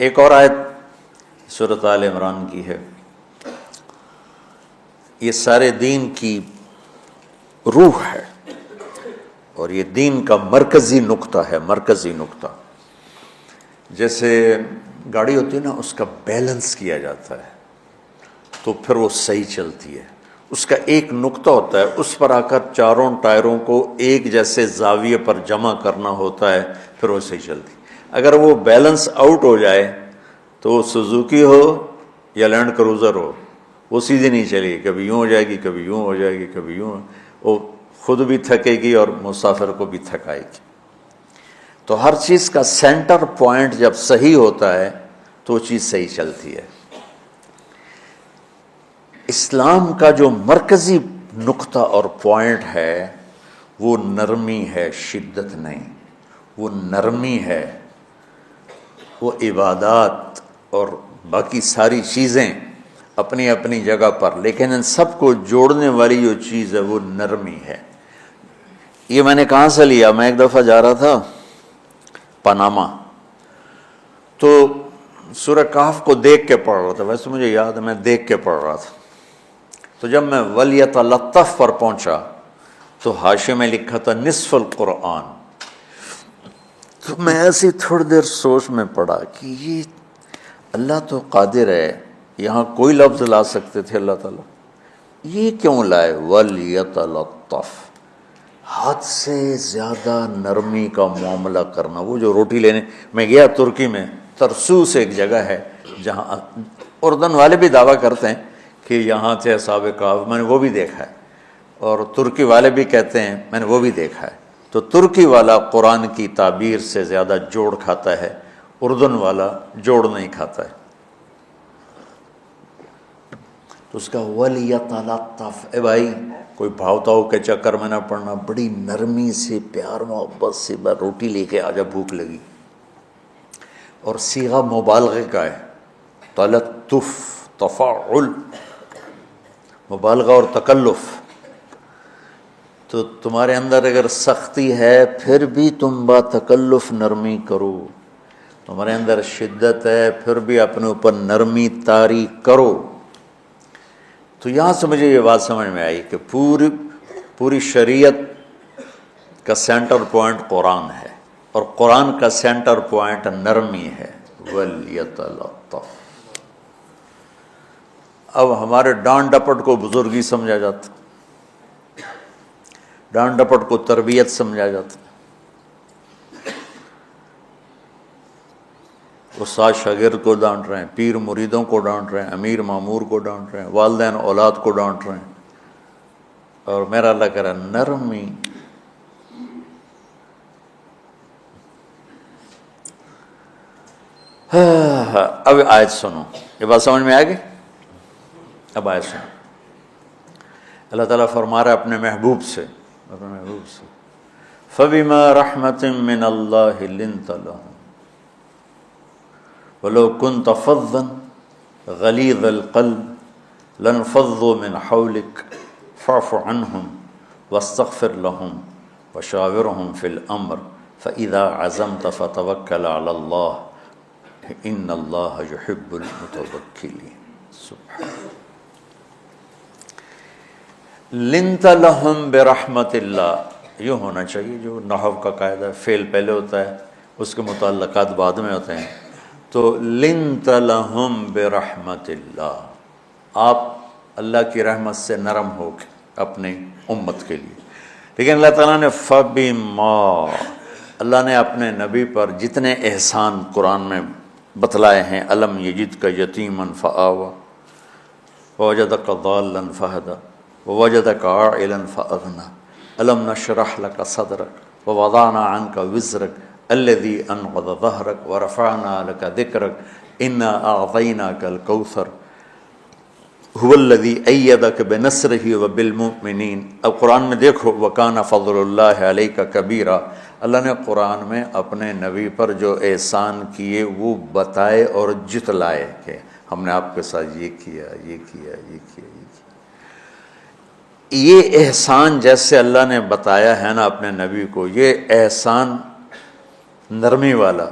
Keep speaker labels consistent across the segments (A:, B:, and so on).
A: ایک اور آیت سورۃ آل عمران کی ہے، یہ سارے دین کی روح ہے اور یہ دین کا مرکزی نقطہ ہے، مرکزی نقطہ۔ جیسے گاڑی ہوتی ہے نا، اس کا بیلنس کیا جاتا ہے تو پھر وہ صحیح چلتی ہے۔ اس کا ایک نقطہ ہوتا ہے، اس پر آ کر چاروں ٹائروں کو ایک جیسے زاویے پر جمع کرنا ہوتا ہے، پھر وہ صحیح چلتی ہے۔ اگر وہ بیلنس آؤٹ ہو جائے تو وہ سوزوکی ہو یا لینڈ کروزر ہو، وہ سیدھی نہیں چلے گی، کبھی یوں ہو جائے گی، کبھی یوں ہو جائے گی، کبھی یوں، وہ خود بھی تھکے گی اور مسافر کو بھی تھکائے گی۔ تو ہر چیز کا سینٹر پوائنٹ جب صحیح ہوتا ہے تو وہ چیز صحیح چلتی ہے۔ اسلام کا جو مرکزی نقطہ اور پوائنٹ ہے وہ نرمی ہے، شدت نہیں، وہ نرمی ہے، وہ عبادات اور باقی ساری چیزیں اپنی اپنی جگہ پر، لیکن ان سب کو جوڑنے والی جو چیز ہے وہ نرمی ہے۔ یہ میں نے کہاں سے لیا؟ میں ایک دفعہ جا رہا تھا پاناما، تو سورہ کہف کو دیکھ کے پڑھ رہا تھا، ویسے مجھے یاد ہے میں دیکھ کے پڑھ رہا تھا۔ تو جب میں وَلْيَتَلَطَّفْ پر پہنچا تو حاشیے میں لکھا تھا نصف القرآن۔ تو میں ایسی تھوڑی دیر سوچ میں پڑا کہ یہ اللہ تو قادر ہے، یہاں کوئی لفظ لا سکتے تھے اللہ تعالیٰ، یہ کیوں لائے وَلْيَتَلَطَّفْ؟ حد سے زیادہ نرمی کا معاملہ کرنا۔ وہ جو روٹی لینے میں گیا ترکی میں، ترسوس ایک جگہ ہے جہاں اردن والے بھی دعویٰ کرتے ہیں کہ یہاں تھے اصحاب کہف، میں نے وہ بھی دیکھا ہے، اور ترکی والے بھی کہتے ہیں میں نے وہ بھی دیکھا ہے۔ تو ترکی والا قرآن کی تعبیر سے زیادہ جوڑ کھاتا ہے، اردن والا جوڑ نہیں کھاتا ہے۔ تو اس کا وَلْيَتَلَطَّفْ، اے بھائی کوئی بھاؤ کے چکر میں نہ پڑنا، بڑی نرمی سے پیار محبت سے بس روٹی لے کے آجا، بھوک لگی۔ اور صیغہ مبالغے کا ہے، تلطف، تفاعل، مبالغہ اور تکلف۔ تو تمہارے اندر اگر سختی ہے پھر بھی تم با تکلف نرمی کرو، تمہارے اندر شدت ہے پھر بھی اپنے اوپر نرمی طاری کرو۔ تو یہاں سے مجھے یہ بات سمجھ میں آئی کہ پوری شریعت کا سینٹر پوائنٹ قرآن ہے، اور قرآن کا سینٹر پوائنٹ نرمی ہے، وَلْيَتَلَطَّفْ۔ اب ہمارے ڈانٹ ڈپٹ کو بزرگی سمجھا جاتا، ڈانٹ ڈپٹ کو تربیت سمجھا جاتا، استاد شاگرد کو ڈانٹ رہے ہیں، پیر مریدوں کو ڈانٹ رہے ہیں، امیر مامور کو ڈانٹ رہے ہیں، والدین اولاد کو ڈانٹ رہے ہیں، اور میرا اللہ کہہ رہا ہے نرمی۔ اب آیت سنو، یہ بات سمجھ میں آ گئی؟ اب آیت سنو، اللہ تعالیٰ فرما رہا ہے اپنے محبوب سے، فَبِمَا رَحْمَةٍ مِّنَ اللَّهِ لِنْتَ لَهُمْ وَلَوْ كُنْتَ فَظًّا غَلِيظَ الْقَلْبِ لَانفَضُّوا مِنْ حَوْلِكَ فَاعْفُ عَنْهُمْ وَاسْتَغْفِرْ لَهُمْ وَشَاوِرْهُمْ فِي الْأَمْرِ فَإِذَا عَزَمْتَ فَتَوَكَّلْ عَلَى اللَّهِ إِنَّ اللَّهَ يُحِبُّ الْمُتَوَكِّلِينَ۔ لنت لہم برحمت اللہ، یہ ہونا چاہیے جو نحو کا قاعدہ ہے، فعل پہلے ہوتا ہے اس کے متعلقات بعد میں ہوتے ہیں۔ تو لنت لہم برحمت اللہ، آپ اللہ کی رحمت سے نرم ہو کے اپنے امت کے لیے۔ لیکن اللہ تعالیٰ نے فبما، اللہ نے اپنے نبی پر جتنے احسان قرآن میں بتلائے ہیں، الم یجدک یتیما فآوی ووجدک ضالا فہدی ووجدک عائلا فأغنی الم نشرح لک صدرک ووضعنا عنک وزرک الذی انقض ظہرک ورفعنا لک ذکرک انا اعطیناک الکوثر هو الذی ایدک بنصرہ وبالمؤمنین۔ اب قرآن میں دیکھو، وکان فضل اللہ علیک کبیرا، اللہ نے قرآن میں اپنے نبی پر جو احسان کیے وہ بتائے اور جتلائے کہ ہم نے آپ کے ساتھ یہ کیا، یہ کیا، یہ کیا، یہ کیا۔ یہ احسان جیسے اللہ نے بتایا ہے نا اپنے نبی کو، یہ احسان نرمی والا،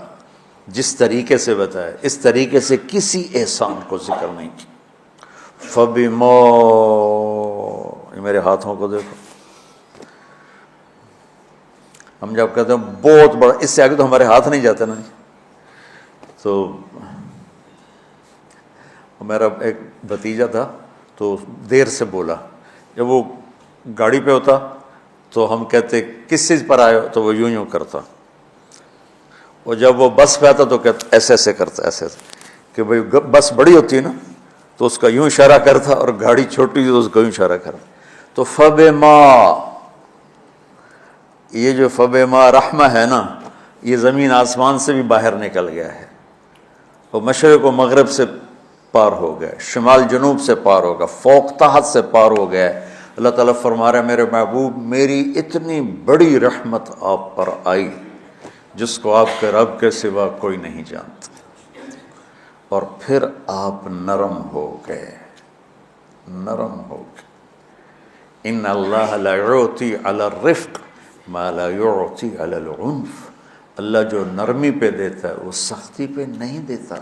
A: جس طریقے سے بتایا اس طریقے سے کسی احسان کو ذکر نہیں کیا۔ فَبِمَا، یہ میرے ہاتھوں کو دیکھو، ہم جب کہتے ہیں بہت بڑا، اس سے آگے تو ہمارے ہاتھ نہیں جاتے نا۔ تو میرا ایک بھتیجا تھا تو دیر سے بولا، جب وہ گاڑی پہ ہوتا تو ہم کہتے کس چیز پر آئے ہو، تو وہ یوں کرتا، اور جب وہ بس پہ آتا تو کہتا ایسے ایسے کرتا، ایسے کہ بھئی بس بڑی ہوتی ہے نا تو اس کا یوں اشارہ کرتا، اور گاڑی چھوٹی تو اس کا یوں اشارہ کرتا۔ تو فَبِمَا، یہ جو فَبِمَا رحمہ ہے نا، یہ زمین آسمان سے بھی باہر نکل گیا ہے، وہ مشرق و مغرب سے پار ہو گیا، شمال جنوب سے پار ہوگا، فوق تحت سے پار ہو گیا ہے۔ اللہ تعالیٰ فرما رہا ہے میرے محبوب میری اتنی بڑی رحمت آپ پر آئی جس کو آپ کے رب کے سوا کوئی نہیں جانتا، اور پھر آپ نرم ہو گئے، نرم ہو گئے۔ ان اللہ لا یعطی علی الرفق ما لا یعطی علی العنف، اللہ جو نرمی پہ دیتا ہے وہ سختی پہ نہیں دیتا۔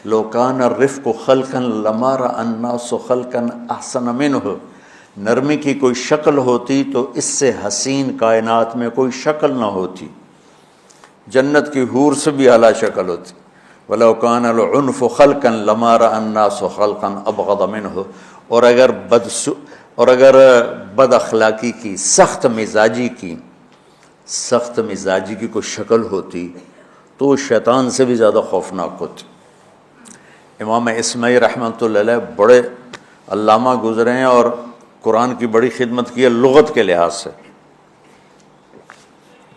A: لو کان الرفق خلقا لما رأى الناس خلقا احسن منه، نرمی کی کوئی شکل ہوتی تو اس سے حسین کائنات میں کوئی شکل نہ ہوتی، جنت کی حور سے بھی اعلیٰ شکل ہوتی۔ وَلَوْ كَانَ الْعُنْفُ خَلْقًا لَمَا رَأَى النَّاسُ خَلْقًا أَبْغَضَ مِنْهُ، اور اگر بد اخلاقی کی، سخت مزاجی کی کوئی شکل ہوتی تو شیطان سے بھی زیادہ خوفناک ہوتی۔ امام اسماعیل رحمۃ اللہ علیہ بڑے علامہ گزرے ہیں اور قرآن کی بڑی خدمت کی ہے لغت کے لحاظ سے،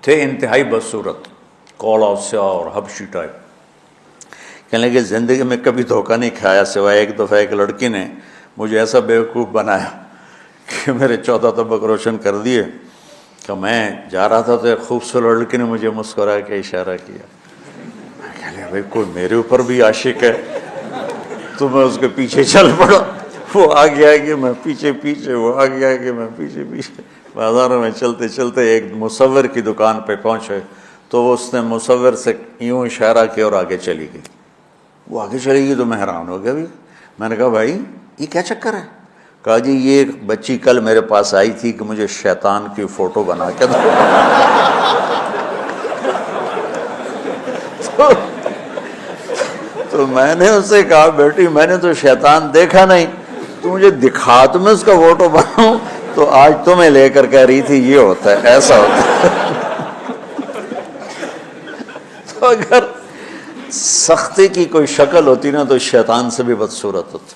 A: تھے انتہائی بدصورت، کوڑا سیاہ اور حبشی ٹائپ۔ کہنے لگے زندگی میں کبھی دھوکہ نہیں کھایا سوائے ایک دفعہ ایک لڑکی نے مجھے ایسا بیوقوف بنایا کہ میرے 14 طبق روشن کر دیے، کہ میں جا رہا تھا تو ایک خوبصورت لڑکی نے مجھے مسکرا کے اشارہ کیا، میں کہہ لیا بھائی کوئی میرے اوپر بھی عاشق ہے، تو میں اس کے پیچھے چل پڑا، وہ آگے آگے میں پیچھے پیچھے، وہ آگے آگے میں پیچھے پیچھے، بازاروں میں چلتے چلتے ایک مصور کی دکان پہ پہنچے تو اس نے مصور سے یوں اشارہ کیا اور آگے چلی گئی۔ وہ آگے چلی گئی تو میں حیران ہو گیا بھی، میں نے کہا بھائی یہ کیا چکر ہے؟ کہا جی یہ بچی کل میرے پاس آئی تھی کہ مجھے شیطان کی فوٹو بنا کے دو۔ تو میں نے اس سے کہا بیٹی میں نے تو شیطان دیکھا نہیں، تو مجھے دکھا تو میں اس کا فوٹو بناؤں، تو آج تمہیں لے کر کہہ رہی تھی یہ ہوتا ہے ایسا ہوتا ہے۔ تو اگر سختی کی کوئی شکل ہوتی نا تو شیطان سے بھی بدصورت ہوتی۔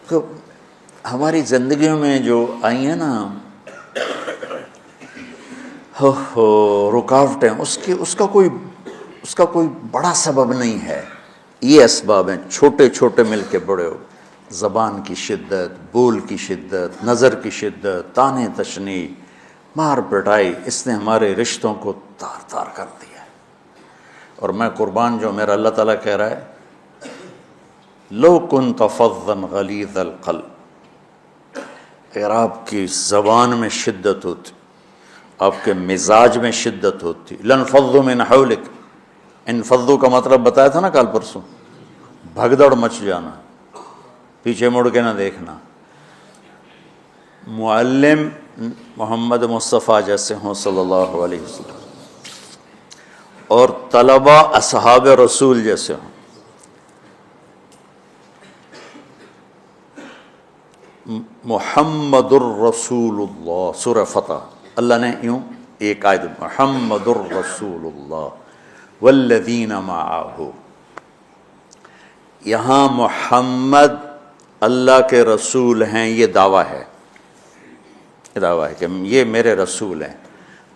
A: تو ہماری زندگیوں میں جو آئی ہیں نا رکاوٹیں، اس کا کوئی بڑا سبب نہیں ہے، یہ اسباب ہیں چھوٹے چھوٹے مل کے بڑے ہو، زبان کی شدت، بول کی شدت، نظر کی شدت، طعنے تشنیع، مار پٹائی، اس نے ہمارے رشتوں کو تار تار کر دیا ہے۔ اور میں قربان جو میرا اللہ تعالیٰ کہہ رہا ہے لو کنت فظا غلیظ القلب، اگر آپ کی زبان میں شدت ہوتی، آپ کے مزاج میں شدت ہوتی، لانفضوا من حولک، انفضوا کا مطلب بتایا تھا نا کل پرسوں، بھگدڑ مچ جانا، پیچھے مڑ کے نہ دیکھنا۔ معلم محمد مصطفیٰ جیسے ہوں صلی اللہ علیہ وسلم، اور طلبہ اصحاب رسول جیسے ہوں، محمد الرسول اللہ، سورہ فتح اللہ نے یوں ایک آیت محمد الرسول اللہ والذین معہ، یہاں محمد اللہ کے رسول ہیں، یہ دعویٰ ہے، کہ یہ میرے رسول ہیں۔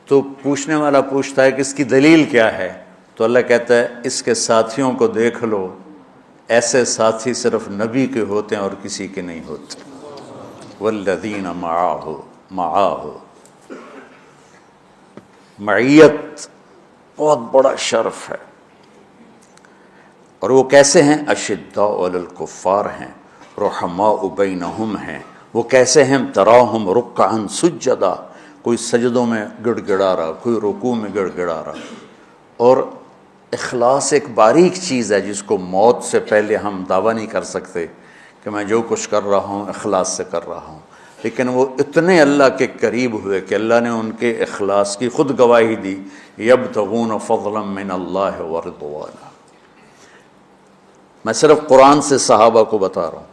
A: تو پوچھنے والا پوچھتا ہے کہ اس کی دلیل کیا ہے، تو اللہ کہتا ہے اس کے ساتھیوں کو دیکھ لو، ایسے ساتھی صرف نبی کے ہوتے ہیں اور کسی کے نہیں ہوتے۔ والذین معاہ، معیت بہت بڑا شرف ہے۔ اور وہ کیسے ہیں؟ اشداء علی الکفار ہیں، رحماء بینہم ہیں۔ وہ کیسے ہیں؟ تراہم رکعا سجدا، کوئی سجدوں میں گڑ گڑا رہا، کوئی رکوع میں گڑ گڑا رہا، اور اخلاص ایک باریک چیز ہے جس کو موت سے پہلے ہم دعویٰ نہیں کر سکتے کہ میں جو کچھ کر رہا ہوں اخلاص سے کر رہا ہوں، لیکن وہ اتنے اللہ کے قریب ہوئے کہ اللہ نے ان کے اخلاص کی خود گواہی دی، یبتغون فضلا من اللہ ورضوانا۔ میں صرف قرآن سے صحابہ کو بتا رہا ہوں،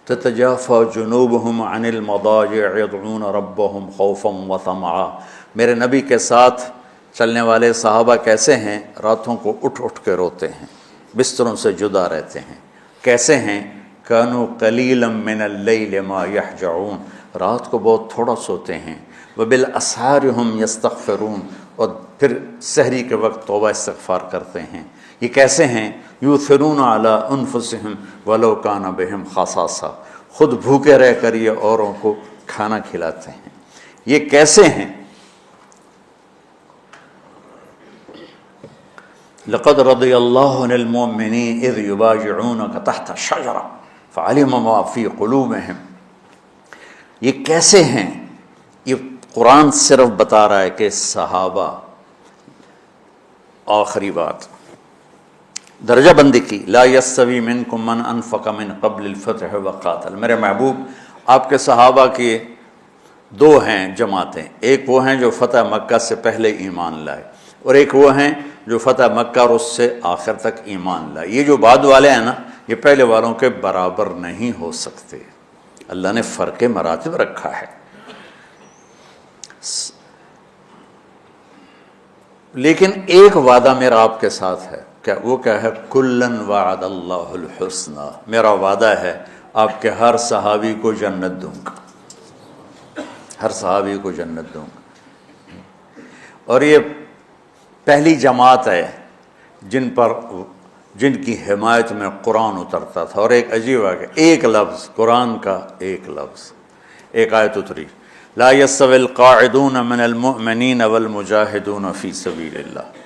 A: تتجافى جنوبهم عن المضاجع يدعون ربهم خوفا وطمعا۔ میرے نبی کے ساتھ چلنے والے صحابہ کیسے ہیں؟ راتوں کو اٹھ اٹھ کے روتے ہیں، بستروں سے جدا رہتے ہیں۔ کیسے ہیں؟ كانوا قليلا من الليل ما يهجعون، رات کو بہت تھوڑا سوتے ہیں، وبالاسحار هم يستغفرون، اور پھر سحری کے وقت توبہ استغفار کرتے ہیں۔ یہ کیسے ہیں؟ یؤثرون علی انفسهم ولو کان بهم خصاصہ، خود بھوکے رہ کر یہ اوروں کو کھانا کھلاتے ہیں۔ یہ کیسے ہیں؟ لقد رضی اللہ عن المؤمنین اذ یبایعونک تحت الشجرہ فعلم ما فی قلوبہم۔ یہ کیسے ہیں؟ یہ قرآن صرف بتا رہا ہے کہ صحابہ، آخری بات درجہ بندی کی، لا یستوی منکم من انفق من قبل الفتح وقاتل۔ میرے محبوب، آپ کے صحابہ کی دو ہیں جماعتیں، ایک وہ ہیں جو فتح مکہ سے پہلے ایمان لائے، اور ایک وہ ہیں جو فتح مکہ اور اس سے آخر تک ایمان لائے۔ یہ جو بعد والے ہیں نا، یہ پہلے والوں کے برابر نہیں ہو سکتے، اللہ نے فرق مراتب رکھا ہے۔ لیکن ایک وعدہ میرا آپ کے ساتھ ہے، کیا وہ کیا ہے؟ کلن وعد اللہ الحسنہ، میرا وعدہ ہے آپ کے ہر صحابی کو جنت دوں گا، ہر صحابی کو جنت دوں گا۔ اور یہ پہلی جماعت ہے جن کی حمایت میں قرآن اترتا تھا۔ اور ایک عجیب ہے کہ ایک لفظ قرآن کا، ایک لفظ، ایک آیت اتری، لا یستوی القاعدون من المؤمنین والمجاہدون فی سبیل اللہ۔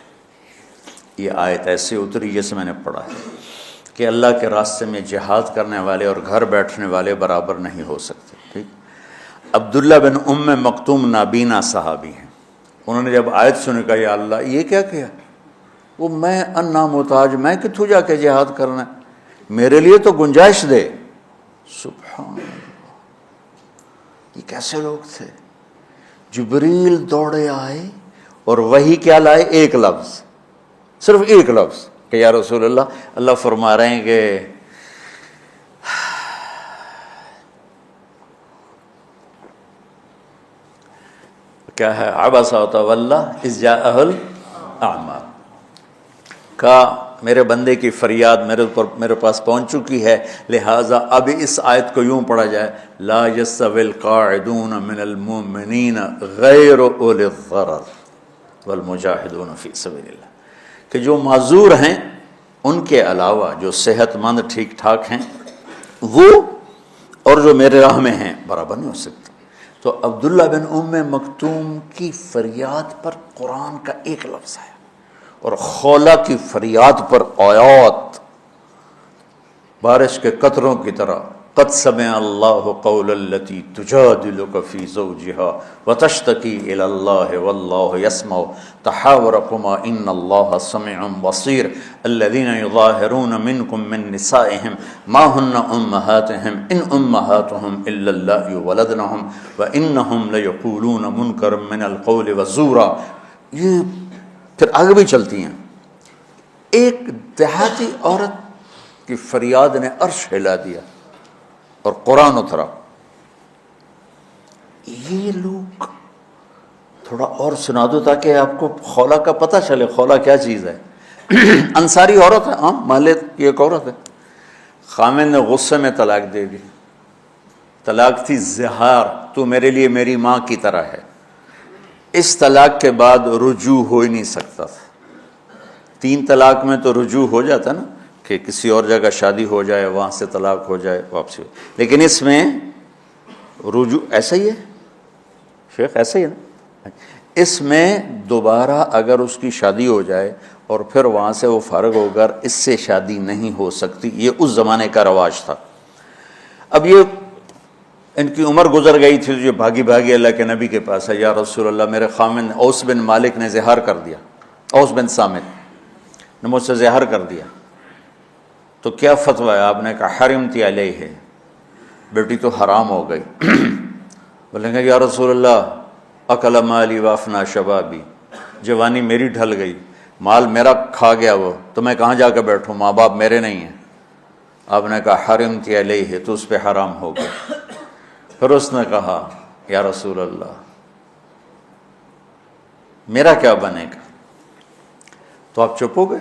A: یہ آیت ایسے اتری جیسے میں نے پڑھا ہے کہ اللہ کے راستے میں جہاد کرنے والے اور گھر بیٹھنے والے برابر نہیں ہو سکتے۔ ٹھیک، عبداللہ بن ام مکتوم نابینا صحابی ہیں، انہوں نے جب آیت سنی کہا یا اللہ یہ کیا کیا؟ وہ میں انا محتاج، میں کتوں جا کے جہاد کرنا ہے، میرے لیے تو گنجائش دے۔ سبحان اللہ، یہ کیسے لوگ تھے؟ جبریل دوڑے آئے اور وہی کیا لائے؟ ایک لفظ، صرف ایک لفظ کہ یا رسول اللہ، اللہ فرما رہے ہیں کہ کیا ہے؟ عبس وتولی اذ جاءہ الاعمی، کا میرے بندے کی فریاد میرے پاس پہنچ چکی ہے، لہٰذا اب اس آیت کو یوں پڑھا جائے، لا یستوی القاعدون من المؤمنین غیر اولی الضرر والمجاہدون فی سبیل اللہ، کہ جو معذور ہیں ان کے علاوہ جو صحت مند ٹھیک ٹھاک ہیں وہ اور جو میرے راہ میں ہیں برابر نہیں ہو سکتے۔ تو عبداللہ بن ام مکتوم کی فریاد پر قرآن کا ایک لفظ ہے، اور خولہ کی فریاد پر آیات بارش کے قطروں کی طرح، قد سمع اللہ قول التی تجادلک فی زوجہا وتشتکی الی اللہ واللہ یسمع تحاورکما ان اللہ سمیع بصیر الذین یظاہرون منکم من نسائہم ما ہن امہاتہم ان امہاتہم الا اللہ ولدنہم وانہم لیقولون منکرا من القول وزورا۔ یہ پھر آگے بھی چلتی ہیں۔ ایک دیہاتی عورت کی فریاد نے عرش ہلا دیا اور قرآن اترا۔ یہ لوگ تھوڑا اور سنا دو تاکہ آپ کو خولہ کا پتہ چلے، خولہ کیا چیز ہے۔ انصاری عورت ہے، ہاں محلے کی ایک عورت ہے، خامن نے غصے میں طلاق دے دی، طلاق تھی زہار، تو میرے لیے میری ماں کی طرح ہے۔ اس طلاق کے بعد رجوع ہو ہی نہیں سکتا تھا۔ 3 طلاق میں تو رجوع ہو جاتا نا، کہ کسی اور جگہ شادی ہو جائے، وہاں سے طلاق ہو جائے، واپسی ہو، لیکن اس میں رجوع ایسا ہی ہے شیخ، ایسا ہی ہے نا، اس میں دوبارہ اگر اس کی شادی ہو جائے اور پھر وہاں سے وہ فارغ ہو کر اس سے شادی نہیں ہو سکتی، یہ اس زمانے کا رواج تھا۔ اب یہ ان کی عمر گزر گئی تھی، جو بھاگی بھاگی اللہ کے نبی کے پاس ہے، یا رسول اللہ میرے خامن اوس بن مالک نے زہار کر دیا، اوس بن صامت نے مجھ سے زہر کر دیا، تو کیا فتویٰ ہے؟ آپ نے کہا حرمتی علیہ ہے، بیٹی تو حرام ہو گئی۔ بولیں گے یا رسول اللہ اکل مالی وافنا شبابی، جوانی میری ڈھل گئی، مال میرا کھا گیا وہ، تو میں کہاں جا کے بیٹھوں، ماں باپ میرے نہیں ہیں۔ آپ نے کہا حرمتی علیہ ہے، تو اس پہ حرام ہو گیا۔ پھر اس نے کہا یا رسول اللہ میرا کیا بنے گا؟ تو آپ چپ ہو گئے؟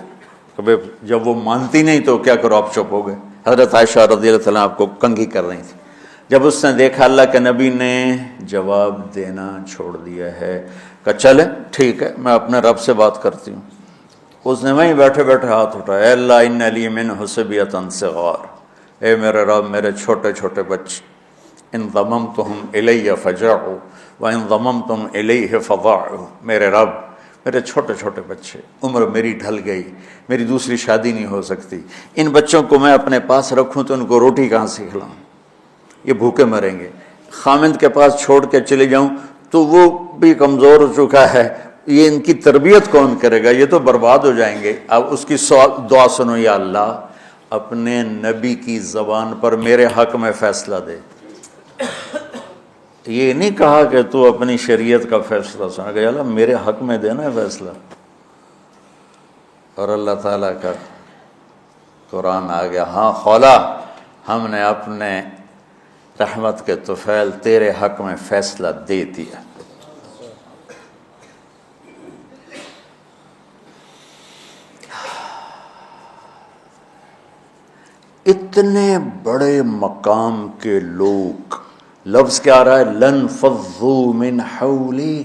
A: کہ جب وہ مانتی نہیں تو کیا کرو، آپ چپ ہو گئے۔ حضرت عائشہ رضی اللہ تعالیٰ آپ کو کنگھی کر رہی تھی۔ جب اس نے دیکھا اللہ کے نبی نے جواب دینا چھوڑ دیا ہے، کہ چلے ٹھیک ہے میں اپنے رب سے بات کرتی ہوں۔ اس نے وہیں بیٹھے بیٹھے ہاتھ اٹھایا، اے اللہ ان لی من حسبیۃ صغار، اے میرے رب میرے چھوٹے چھوٹے بچے، ان ضممتہم الی فجعوا وان ضممتم الیہ فضاعوا، میرے رب میرے چھوٹے چھوٹے بچے، عمر میری ڈھل گئی، میری دوسری شادی نہیں ہو سکتی، ان بچوں کو میں اپنے پاس رکھوں تو ان کو روٹی کہاں سے کھلاؤں، یہ بھوکے مریں گے۔ خامند کے پاس چھوڑ کے چلے جاؤں تو وہ بھی کمزور ہو چکا ہے، یہ ان کی تربیت کون کرے گا، یہ تو برباد ہو جائیں گے۔ اب اس کی دعا سنو، یا اللہ اپنے نبی کی زبان پر میرے حق میں فیصلہ دے۔ یہ نہیں کہا کہ تو اپنی شریعت کا فیصلہ سنا، کہ اللہ میرے حق میں دینا ہے فیصلہ۔ اور اللہ تعالیٰ کا قرآن آ گیا، ہاں خولا ہم نے اپنے رحمت کے طفیل تیرے حق میں فیصلہ دے دیا۔ اتنے بڑے مقام کے لوگ، لفظ کیا آ رہا ہے، لن فضوا من حولی،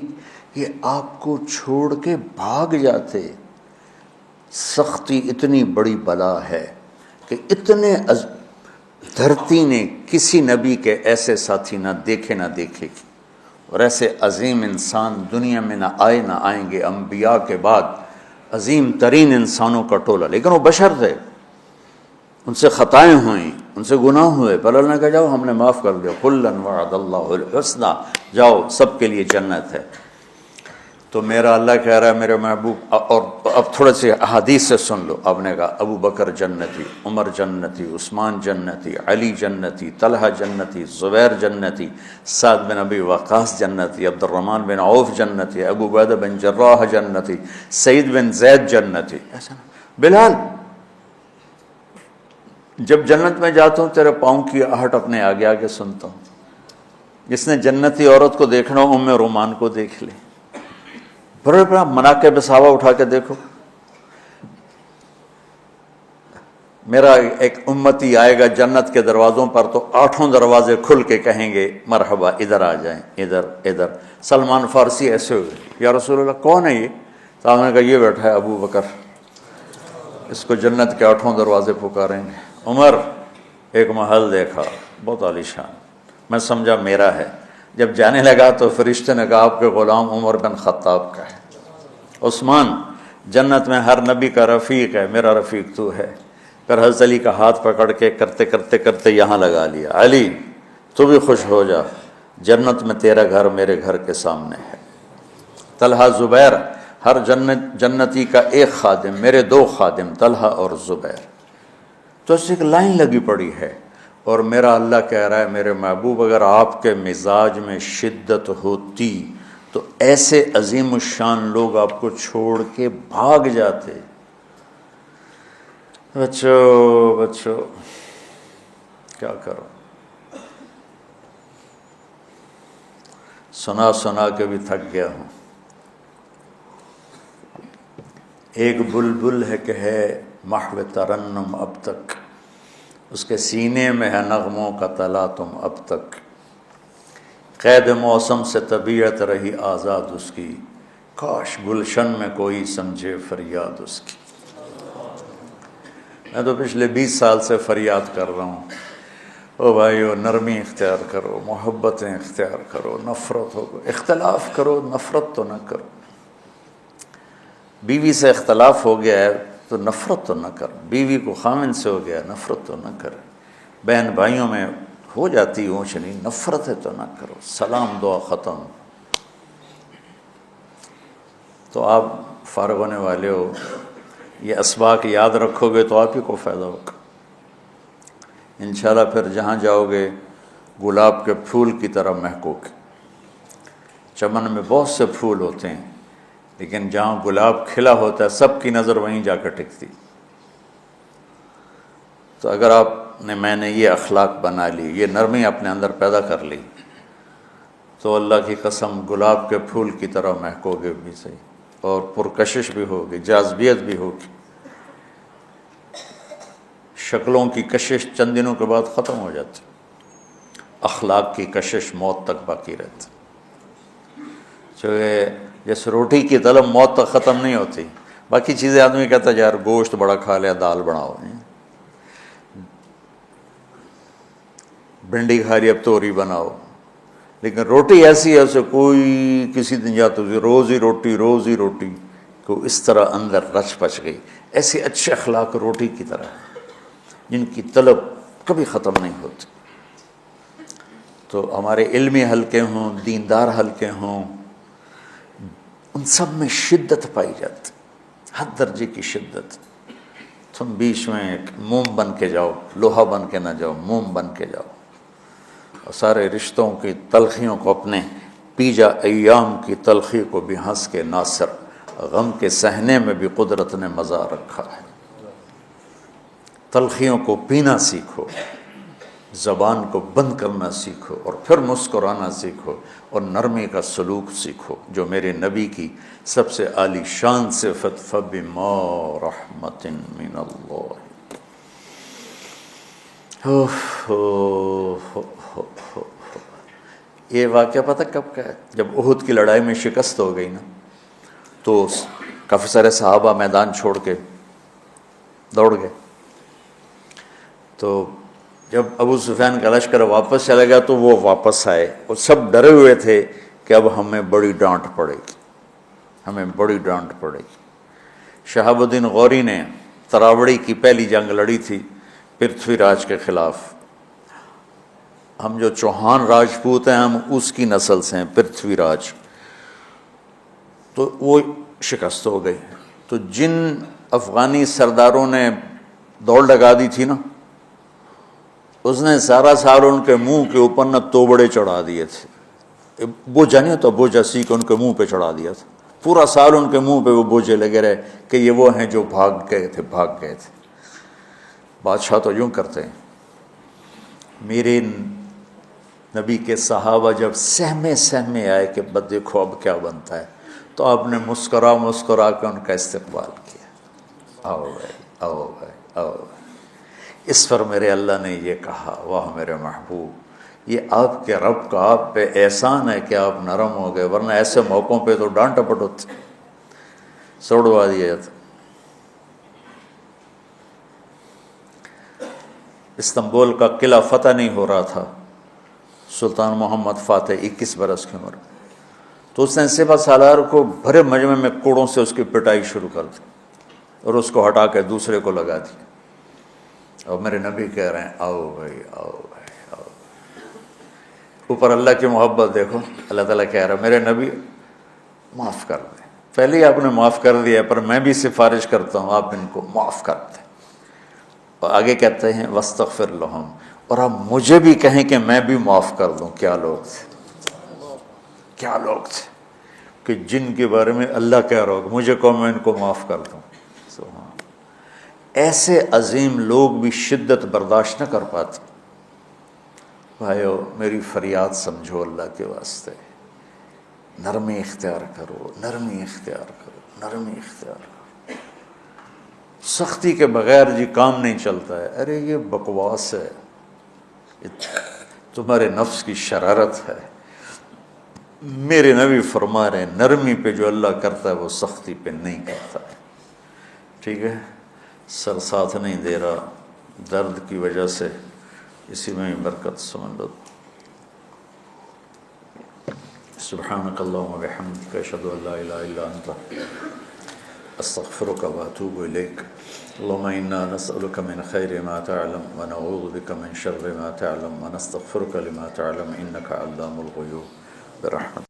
A: یہ آپ کو چھوڑ کے بھاگ جاتے۔ سختی اتنی بڑی بلا ہے کہ اتنے دھرتی نے کسی نبی کے ایسے ساتھی نہ دیکھے نہ دیکھے گی، اور ایسے عظیم انسان دنیا میں نہ آئیں گے۔ انبیاء کے بعد عظیم ترین انسانوں کا ٹولہ، لیکن وہ بشر تھے، ان سے خطائیں ہوئیں، ان سے گناہ ہوئے، پر اللہ نے کہا جاؤ ہم نے معاف کر دیا، کلا وعد اللہ الحسنی، جاؤ سب کے لیے جنت ہے۔ تو میرا اللہ کہہ رہا ہے میرے محبوب، اور اب تھوڑے سے احادیث سے سن لو۔ آپ نے کہا ابو بکر جنتی، عمر جنتی، عثمان جنتی، علی جنتی، طلحہ جنتی، زبیر جنتی، سعد بن ابی وقاص جنتی، عبد الرحمن بن عوف جنتی، ابو عبیدہ بن جراح جنتی، سعید بن زید جنتی، ایسا بلال جب جنت میں جاتا ہوں تیرے پاؤں کی آہٹ اپنے آگے آگے سنتا ہوں۔ جس نے جنتی عورت کو دیکھنا ہو ام رومان کو دیکھ لے، بڑے بڑا مناقب صحابہ اٹھا کے دیکھو۔ میرا ایک امتی آئے گا جنت کے دروازوں پر تو 8 دروازے کھل کے کہیں گے مرحبا ادھر آ جائیں، ادھر ادھر۔ سلمان فارسی ایسے ہوئے، یا رسول اللہ کون ہے یہ؟ تو آپ نے کہا یہ بیٹھا ہے ابو بکر، اس کو جنت کے 8 دروازے پکاریں گے۔ عمر ایک محل دیکھا بہت عالیشان، میں سمجھا میرا ہے، جب جانے لگا تو فرشتے نے کہا آپ کے غلام عمر بن خطاب کا ہے۔ عثمان جنت میں ہر نبی کا رفیق ہے، میرا رفیق تو ہے۔ پھر حضرت علی کا ہاتھ پکڑ کے کرتے کرتے کرتے یہاں لگا لیا، علی تو بھی خوش ہو جا، جنت میں تیرا گھر میرے گھر کے سامنے ہے۔ طلحہ زبیر، ہر جنتی کا ایک خادم، میرے 2 خادم طلحہ اور زبیر۔ تو اس ایک لائن لگی پڑی ہے، اور میرا اللہ کہہ رہا ہے میرے محبوب اگر آپ کے مزاج میں شدت ہوتی تو ایسے عظیم الشان لوگ آپ کو چھوڑ کے بھاگ جاتے۔ بچو کیا کرو، سنا سنا کے بھی تھک گیا ہوں۔ ایک بلبل ہے کہ ہے محو ترنم اب تک، اس کے سینے میں ہے نغموں کا تلاطم اب تک، قید موسم سے طبیعت رہی آزاد اس کی، کاش گلشن میں کوئی سمجھے فریاد اس کی۔ میں تو پچھلے 20 سال سے فریاد کر رہا ہوں، او بھائیو نرمی اختیار کرو، محبتیں اختیار کرو، نفرت ہو اختلاف کرو، نفرت تو نہ کرو۔ بیوی سے اختلاف ہو گیا ہے تو نفرت تو نہ کر، بیوی کو خامن سے ہو گیا نفرت تو نہ کر، بہن بھائیوں میں ہو جاتی اونچ نہیں، نفرت ہے تو نہ کرو، سلام دعا ختم۔ تو آپ فارغ ہونے والے ہو، یہ اسباق یاد رکھو گے تو آپ ہی کو فائدہ ہوگا انشاءاللہ۔ پھر جہاں جاؤ گے گلاب کے پھول کی طرح مہکو گے۔ چمن میں بہت سے پھول ہوتے ہیں، لیکن جہاں گلاب کھلا ہوتا ہے سب کی نظر وہیں جا کر ٹکتی۔ تو اگر آپ نے میں نے یہ اخلاق بنا لی، یہ نرمی اپنے اندر پیدا کر لی، تو اللہ کی قسم گلاب کے پھول کی طرح مہکو گے بھی صحیح، اور پرکشش بھی ہوگی، جاذبیت بھی ہوگی۔ شکلوں کی کشش چند دنوں کے بعد ختم ہو جاتی، اخلاق کی کشش موت تک باقی رہتی۔ جیسے روٹی کی طلب موت تک ختم نہیں ہوتی، باقی چیزیں آدمی کہتا ہے یار گوشت بڑا کھا لیا، دال بناؤ، بھنڈی کھا لی اب توری بناؤ، لیکن روٹی ایسی ہے اسے کوئی کسی دن جاتا روز ہی روٹی روز ہی روٹی کو اس طرح اندر رچ پچ گئی۔ ایسے اچھے اخلاق روٹی کی طرح ہیں جن کی طلب کبھی ختم نہیں ہوتی۔ تو ہمارے علمی حلقے ہوں، دیندار حلقے ہوں، ان سب میں شدت پائی جاتی، ہر درجے کی شدت۔ تم بیچ میں ایک موم بن کے جاؤ، لوہا بن کے نہ جاؤ، موم بن کے جاؤ، اور سارے رشتوں کی تلخیوں کو اپنے پی جا ایام کی تلخی کو بھی ہنس کے ناصر، غم کے سہنے میں بھی قدرت نے مزہ رکھا ہے۔ تلخیوں کو پینا سیکھو، زبان کو بند کرنا سیکھو، اور پھر مسکرانا سیکھو، اور نرمی کا سلوک سیکھو، جو میرے نبی کی سب سے عالی شان صفت فَبِمَا رَحْمَةٍ مِّنَ اللَّهِ۔ یہ واقعہ پتہ کب کا ہے؟ جب احد کی لڑائی میں شکست ہو گئی نا، تو کافی سارے صحابہ میدان چھوڑ کے دوڑ گئے۔ تو جب ابو سفیان کا لشکر واپس چلا گیا تو وہ واپس آئے، اور سب ڈرے ہوئے تھے کہ اب ہمیں بڑی ڈانٹ پڑے گی، ہمیں بڑی ڈانٹ پڑے گی۔ شہاب الدین غوری نے تراوڑی کی پہلی جنگ لڑی تھی پرتھوی راج کے خلاف۔ ہم جو چوہان راجپوت ہیں ہم اس کی نسل سے ہیں، پرتھوی راج، تو وہ شکست ہو گئی۔ تو جن افغانی سرداروں نے دوڑ لگا دی تھی نا، اس نے سارا سال ان کے منہ کے اوپر نہ توبڑے چڑھا دیے تھے، بوجھا نہیں ہوتا، بوجھا سی کے ان کے منہ پہ چڑھا دیا تھا، پورا سال ان کے منہ پہ وہ بوجھے لگے رہے کہ یہ وہ ہیں جو بھاگ گئے تھے۔ بادشاہ تو یوں کرتے ہیں۔ میرے نبی کے صحابہ جب سہمے آئے کہ بس دیکھو اب کیا بنتا ہے، تو آپ نے مسکرا کے ان کا استقبال کیا، آؤ بھائی آؤ بھائی آؤ بھائی۔ اس پر میرے اللہ نے یہ کہا، واہ میرے محبوب، یہ آپ کے رب کا آپ پہ احسان ہے کہ آپ نرم ہو گئے، ورنہ ایسے موقعوں پہ تو ڈانٹ ٹپٹ ہوتی، سوڑوا دیا جاتا۔ استنبول کا قلعہ فتح نہیں ہو رہا تھا، سلطان محمد فاتح 21 برس کی عمر، تو اس نے سپہ سالار کو بھرے مجمع میں کوڑوں سے اس کی پٹائی شروع کر دی، اور اس کو ہٹا کے دوسرے کو لگا دی۔ اور میرے نبی کہہ رہے ہیں آؤ بھائی آؤ بھائی آؤ۔ اوپر اللہ کی محبت دیکھو، اللہ تعالیٰ کہہ رہا ہے میرے نبی معاف کر دیں، پہلے ہی آپ نے معاف کر دیا، پر میں بھی سفارش کرتا ہوں آپ ان کو معاف کر دیں۔ اور آگے کہتے ہیں وَاسْتَغْفِرْ لَهُمْ، اور آپ مجھے بھی کہیں کہ میں بھی معاف کر دوں۔ کیا لوگ تھے، کیا لوگ تھے کہ جن کے بارے میں اللہ کہہ رہا ہوگا مجھے کہو میں ان کو معاف کر دوں۔ سبحان، ایسے عظیم لوگ بھی شدت برداشت نہ کر پاتے۔ بھائیو میری فریاد سمجھو اللہ کے واسطے، نرمی اختیار کرو، نرمی اختیار کرو، نرمی اختیار کرو۔ سختی کے بغیر جی کام نہیں چلتا ہے، ارے یہ بکواس ہے، تمہارے نفس کی شرارت ہے۔ میرے نبی فرما رہے ہیں نرمی پہ جو اللہ کرتا ہے وہ سختی پہ نہیں کرتا ہے۔ ٹھیک ہے، سر ساتھ نہیں دے رہا درد کی وجہ سے، اسی میں برکت سمجھ لو۔ سبحانک اللہم وبحمدک، اشہد ان لا الہ الا انت، استغفرک واتوب الیک۔ اللہم انا نسألک من خیر ما تعلم ونعوذ بک من شر ما تعلم ونستغفرک لما تعلم انک علام الغیوب برحمتک۔